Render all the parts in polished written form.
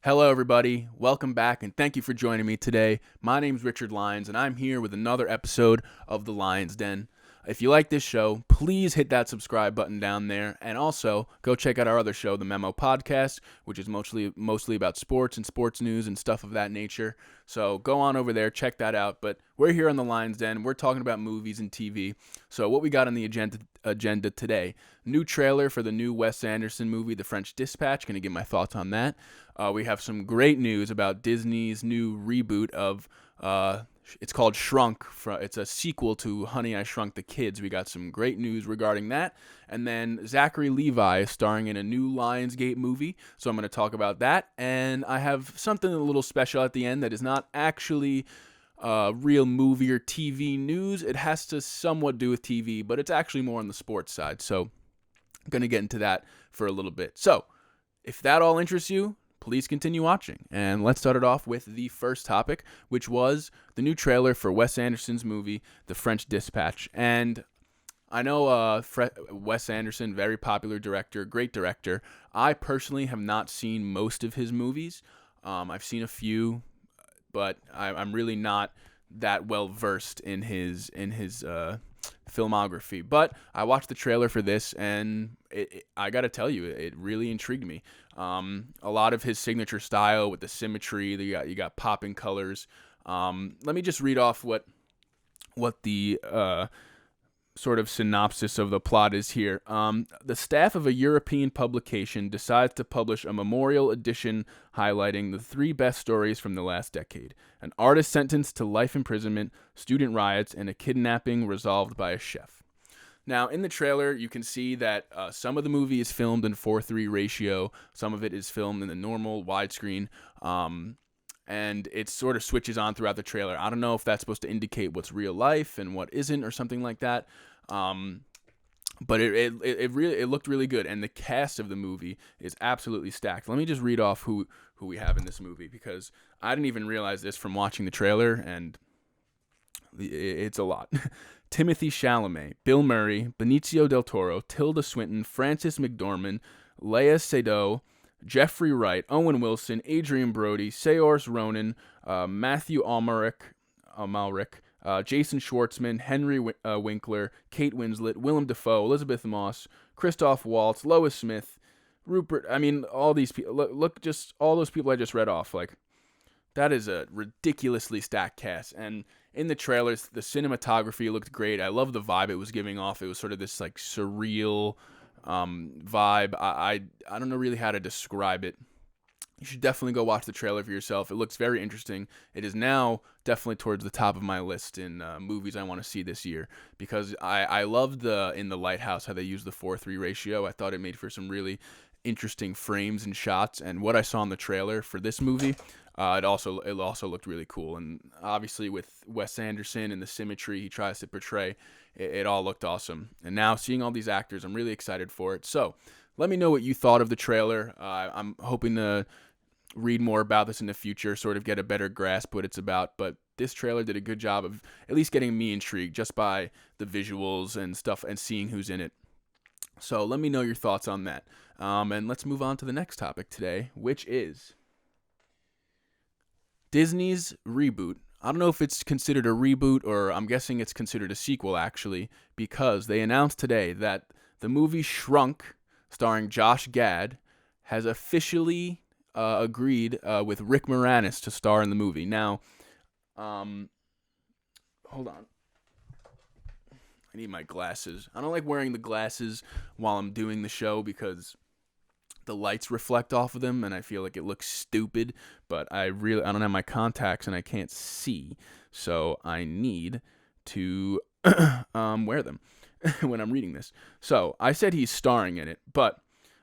Hello, everybody. Welcome back, and thank you for joining me today. My name's Richard Lyons, and I'm here with another episode of the Lyons Den. If you like this show, please hit that subscribe button down there, and also go check out our other show, the Memo Podcast, which is mostly about sports and sports news and stuff of that nature. So go on over there, check that out. But we're here on the Lyons Den. We're talking about movies and TV. So what we got on the agenda today? New trailer for the new Wes Anderson movie, The French Dispatch. Going to give my thoughts on that. We have some great news about Disney's new reboot of it's called Shrunk. It's a sequel to Honey, I Shrunk the Kids. We got some great news regarding that. And then Zachary Levi is starring in a new Lionsgate movie. So I'm going to talk about that. And I have something a little special at the end that is not actually real movie or TV news. It has to somewhat do with TV, but it's actually more on the sports side. So I'm going to get into that for a little bit. So if that all interests you, please continue watching. And let's start it off with the first topic, which was the new trailer for Wes Anderson's movie, The French Dispatch. And I know Wes Anderson, very popular director, great director. I personally have not seen most of his movies. I've seen a few, but I'm really not that well versed in his filmography. But I watched the trailer for this, and I gotta tell you, it really intrigued me. A lot of his signature style with the symmetry. You got popping colors. Let me just read off what the sort of synopsis of the plot is here. The staff of a European publication decides to publish a memorial edition highlighting the three best stories from the last decade: an artist sentenced to life imprisonment, student riots, and a kidnapping resolved by a chef. Now, in the trailer, you can see that some of the movie is filmed in 4:3 ratio. Some of it is filmed in the normal widescreen. And it sort of switches on throughout the trailer. I don't know if that's supposed to indicate what's real life and what isn't or something like that. But it looked really good, and the cast of the movie is absolutely stacked. Let me just read off who we have in this movie, because I didn't even realize this from watching the trailer, and it's a lot. Timothy Chalamet, Bill Murray, Benicio del Toro, Tilda Swinton, Frances McDormand, Lea Seydoux, Jeffrey Wright, Owen Wilson, Adrian Brody, Saoirse Ronan, Matthew Amalric, Jason Schwartzman, Henry Winkler, Kate Winslet, Willem Dafoe, Elizabeth Moss, Christoph Waltz, Lois Smith, Rupert. I mean, all these people. Look, just all those people I just read off. Like, that is a ridiculously stacked cast. And in the trailers, the cinematography looked great. I love the vibe it was giving off. It was sort of this like surreal vibe. I don't know really how to describe it. You should definitely go watch the trailer for yourself. It looks very interesting. It is now definitely towards the top of my list in movies I want to see this year, because I loved in The Lighthouse how they used the 4:3 ratio. I thought it made for some really interesting frames and shots, and what I saw in the trailer for this movie, it also looked really cool. And obviously with Wes Anderson and the symmetry he tries to portray, it all looked awesome. And now seeing all these actors, I'm really excited for it. So let me know what you thought of the trailer. I'm hoping to read more about this in the future, sort of get a better grasp what it's about. But this trailer did a good job of at least getting me intrigued just by the visuals and stuff and seeing who's in it. So let me know your thoughts on that. And let's move on to the next topic today, which is Disney's Reboot. I don't know if it's considered a reboot, or I'm guessing it's considered a sequel, actually, because they announced today that the movie Shrunk, starring Josh Gad, has officially agreed with Rick Moranis to star in the movie. Now, hold on. I need my glasses. I don't like wearing the glasses while I'm doing the show because the lights reflect off of them and I feel like it looks stupid, but I don't have my contacts and I can't see, so I need to wear them when I'm reading this. So I said he's starring in it, but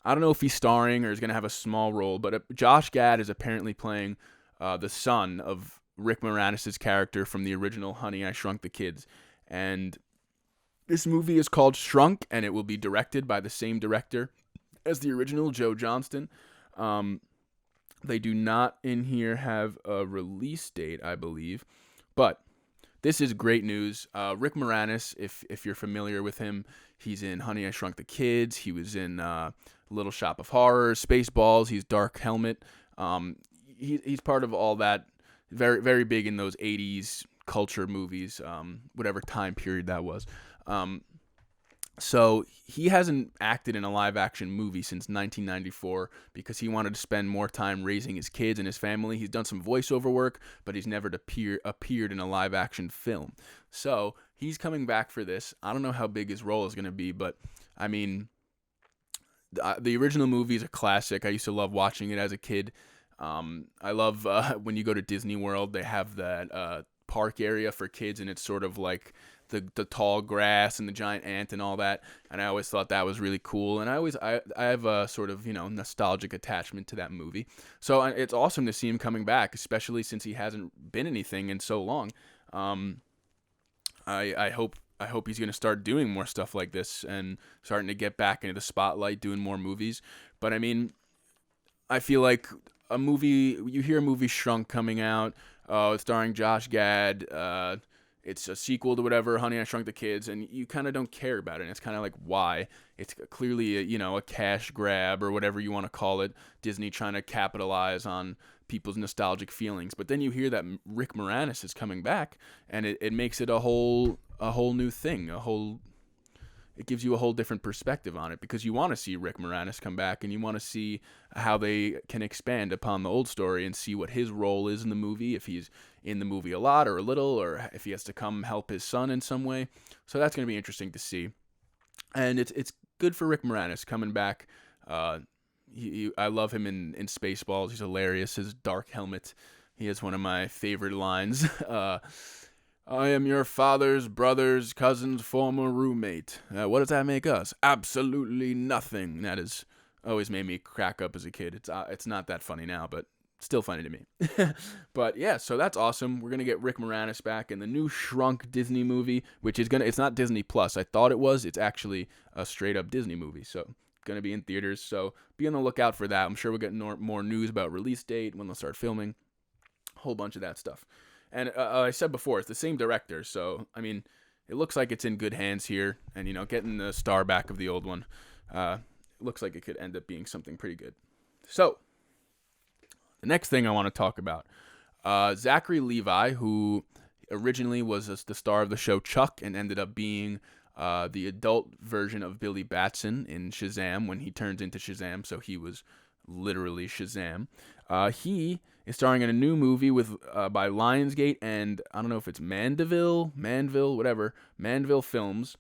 I don't know if he's starring or is going to have a small role, but Josh Gad is apparently playing the son of Rick Moranis' character from the original Honey, I Shrunk the Kids. And this movie is called Shrunk, and it will be directed by the same director as the original, Joe Johnston. They do not in here have a release date, I believe, but this is great news. Rick Moranis, if you're familiar with him, he's in Honey, I Shrunk the Kids. He was in Little Shop of Horrors, Spaceballs. He's Dark Helmet. He's part of all that, very very big in those 80s culture movies, whatever time period that was. So he hasn't acted in a live action movie since 1994 because he wanted to spend more time raising his kids and his family. He's done some voiceover work, but he's never appeared in a live action film. So he's coming back for this. I don't know how big his role is going to be, but I mean, the original movie is a classic. I used to love watching it as a kid. I love when you go to Disney World, they have that park area for kids, and it's sort of like the tall grass and the giant ant and all that. And I always thought that was really cool. And I have a sort of, nostalgic attachment to that movie. So it's awesome to see him coming back, especially since he hasn't been anything in so long. I hope he's going to start doing more stuff like this and starting to get back into the spotlight, doing more movies. But I mean, I feel like you hear a movie Shrunk coming out, starring Josh Gad, it's a sequel to whatever, Honey, I Shrunk the Kids, and you kind of don't care about it. And it's kind of like, why? It's clearly a cash grab or whatever you want to call it. Disney trying to capitalize on people's nostalgic feelings. But then you hear that Rick Moranis is coming back, and it makes it a whole new thing. It gives you a whole different perspective on it, because you want to see Rick Moranis come back, and you want to see how they can expand upon the old story and see what his role is in the movie, if he's in the movie a lot or a little, or if he has to come help his son in some way. So that's going to be interesting to see. And it's good for Rick Moranis coming back. I love him in Spaceballs. He's hilarious. His dark helmet. He has one of my favorite lines. I am your father's brother's cousin's former roommate. What does that make us? Absolutely nothing. That has always made me crack up as a kid. It's not that funny now, but still funny to me. But yeah, so that's awesome. We're gonna get Rick Moranis back in the new Shrunk Disney movie, which is it's not Disney Plus. I thought it was. It's actually a straight up Disney movie. So gonna be in theaters. So be on the lookout for that. I'm sure we'll get more news about release date, when they'll start filming, a whole bunch of that stuff. And I said before, it's the same director, so, I mean, it looks like it's in good hands here. And, getting the star back of the old one, it looks like it could end up being something pretty good. So, the next thing I want to talk about, Zachary Levi, who originally was the star of the show Chuck and ended up being the adult version of Billy Batson in Shazam when he turns into Shazam, so he was literally Shazam. He is starring in a new movie by Lionsgate and I don't know if it's Manville Films,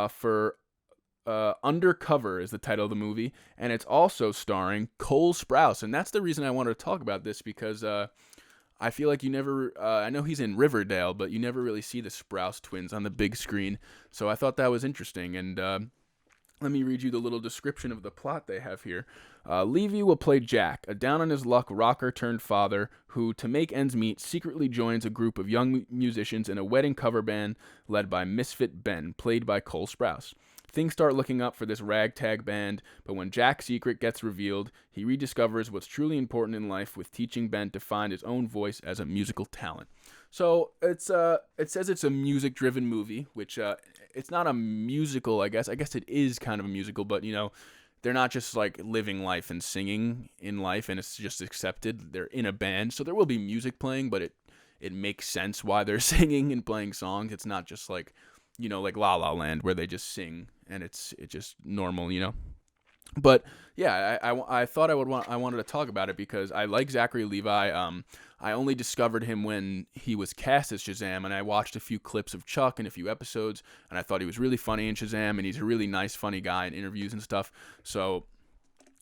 for Undercover is the title of the movie, and it's also starring Cole Sprouse. And that's the reason I wanted to talk about this, because I feel like you never, I know he's in Riverdale, but you never really see the Sprouse twins on the big screen. So I thought that was interesting. And let me read you the little description of the plot they have here. Levi will play Jack, a down-on-his-luck rocker-turned-father who, to make ends meet, secretly joins a group of young musicians in a wedding cover band led by Misfit Ben, played by Cole Sprouse. Things start looking up for this ragtag band, but when Jack's secret gets revealed, he rediscovers what's truly important in life, with teaching Ben to find his own voice as a musical talent. So it says it's a music-driven movie, which it's not a musical, I guess. I guess it is kind of a musical, but they're not just like living life and singing in life, and it's just accepted. They're in a band, so there will be music playing, but it makes sense why they're singing and playing songs. It's not just like like La La Land, where they just sing and it's just normal, But yeah, I thought I wanted to talk about it because I like Zachary Levi. I only discovered him when he was cast as Shazam, and I watched a few clips of Chuck and a few episodes, and I thought he was really funny in Shazam, and he's a really nice, funny guy in interviews and stuff. So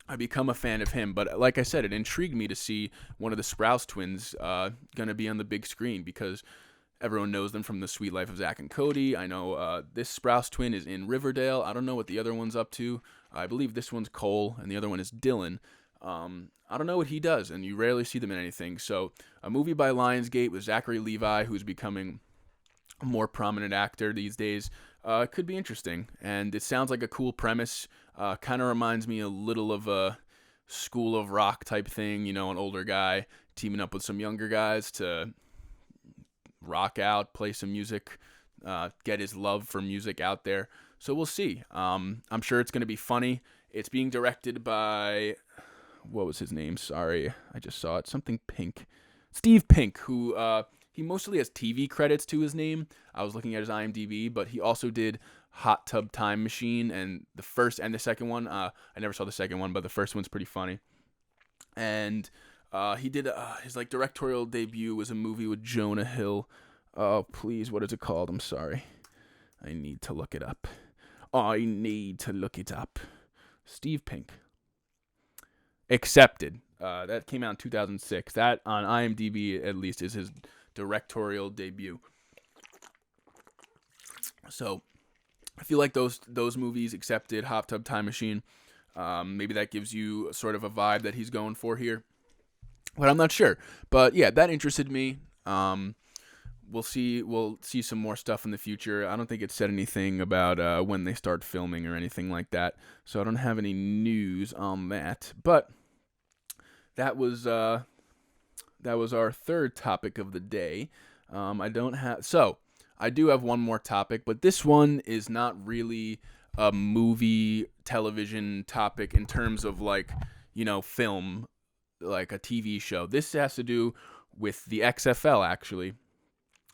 I become a fan of him. But like I said, it intrigued me to see one of the Sprouse twins going to be on the big screen, because everyone knows them from The Sweet Life of Zack and Cody. I know this Sprouse twin is in Riverdale. I don't know what the other one's up to. I believe this one's Cole, and the other one is Dylan. I don't know what he does, and you rarely see them in anything. So a movie by Lionsgate with Zachary Levi, who's becoming a more prominent actor these days, could be interesting. And it sounds like a cool premise. Kind of reminds me a little of a School of Rock type thing, an older guy teaming up with some younger guys to rock out, play some music, get his love for music out there. So we'll see. I'm sure it's going to be funny. It's being directed by, what was his name? Sorry, I just saw it. Something Pink. Steve Pink, who he mostly has TV credits to his name. I was looking at his IMDb, but he also did Hot Tub Time Machine, and the first and the second one. I never saw the second one, but the first one's pretty funny. And he did his like directorial debut was a movie with Jonah Hill. Oh, please, what is it called? I'm sorry. I need to look it up. Steve Pink. Accepted. That came out in 2006. That, on IMDb, at least, is his directorial debut. So, I feel like those movies, Accepted, Hot Tub Time Machine, maybe that gives you sort of a vibe that he's going for here. But I'm not sure. But, yeah, that interested me. We'll see some more stuff in the future. I don't think it said anything about when they start filming or anything like that. So I don't have any news on that. But that was our third topic of the day. I do have one more topic, but this one is not really a movie television topic in terms of like, film, like a TV show. This has to do with the XFL actually.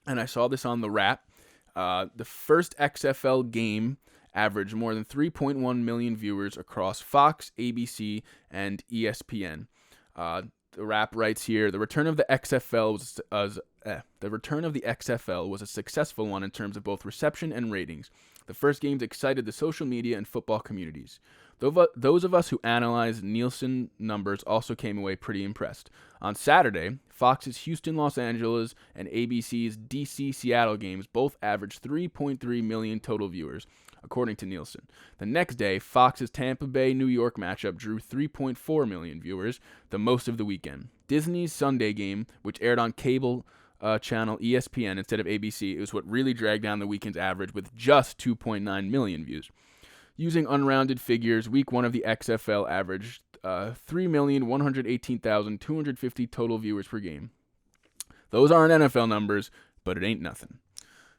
And I saw this on The Wrap. The first XFL game averaged more than 3.1 million viewers across Fox, ABC, and ESPN. The Wrap writes here, the return of the XFL was a successful one in terms of both reception and ratings. The first games excited the social media and football communities. Those of us who analyzed Nielsen numbers also came away pretty impressed. On Saturday, Fox's Houston, Los Angeles, and ABC's DC, Seattle games both averaged 3.3 million total viewers, according to Nielsen. The next day, Fox's Tampa Bay, New York matchup drew 3.4 million viewers, the most of the weekend. Disney's Sunday game, which aired on cable channel ESPN instead of ABC, is what really dragged down the weekend's average with just 2.9 million views. Using unrounded figures, week 1 of the XFL averaged 3,118,250 total viewers per game. Those aren't NFL numbers, but it ain't nothing.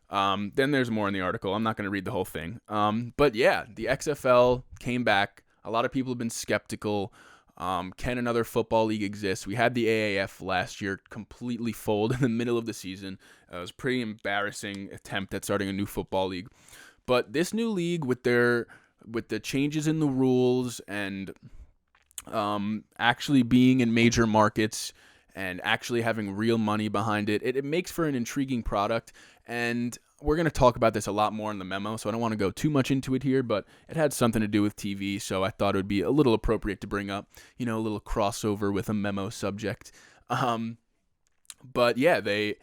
Then there's more in the article. I'm not going to read the whole thing. But yeah, the XFL came back. A lot of people have been skeptical. Can another football league exist? We had the AAF last year completely fold in the middle of the season. It was a pretty embarrassing attempt at starting a new football league. But this new league with the changes in the rules and actually being in major markets and actually having real money behind it, it makes for an intriguing product. And we're going to talk about this a lot more in the memo, so I don't want to go too much into it here, but it had something to do with TV, so I thought it would be a little appropriate to bring up, a little crossover with a memo subject. But yeah, they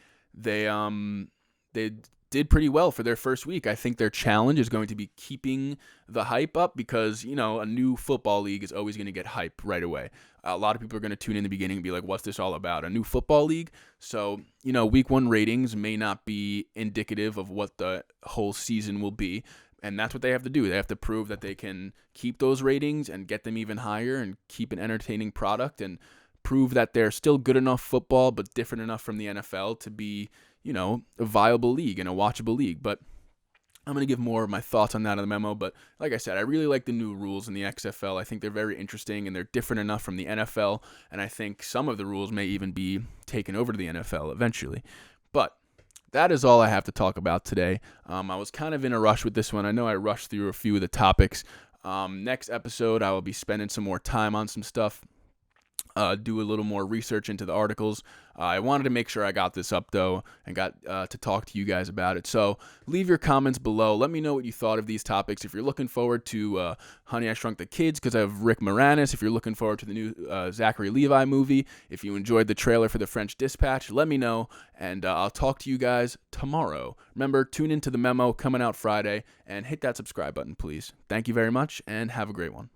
did pretty well for their first week. I think their challenge is going to be keeping the hype up because, a new football league is always going to get hype right away. A lot of people are going to tune in the beginning and be like, what's this all about? A new football league? So, week 1 ratings may not be indicative of what the whole season will be. And that's what they have to do. They have to prove that they can keep those ratings and get them even higher and keep an entertaining product and prove that they're still good enough football but different enough from the NFL to be a viable league and a watchable league. But I'm going to give more of my thoughts on that in the memo. But like I said, I really like the new rules in the XFL. I think they're very interesting and they're different enough from the NFL. And I think some of the rules may even be taken over to the NFL eventually. But that is all I have to talk about today. I was kind of in a rush with this one. I know I rushed through a few of the topics. Next episode, I will be spending some more time on some stuff. Do a little more research into the articles. I wanted to make sure I got this up, though, and got to talk to you guys about it. So leave your comments below. Let me know what you thought of these topics. If you're looking forward to Honey, I Shrunk the Kids because I have Rick Moranis. If you're looking forward to the new Zachary Levi movie. If you enjoyed the trailer for The French Dispatch, let me know, and I'll talk to you guys tomorrow. Remember, tune into the memo coming out Friday, and hit that subscribe button, please. Thank you very much, and have a great one.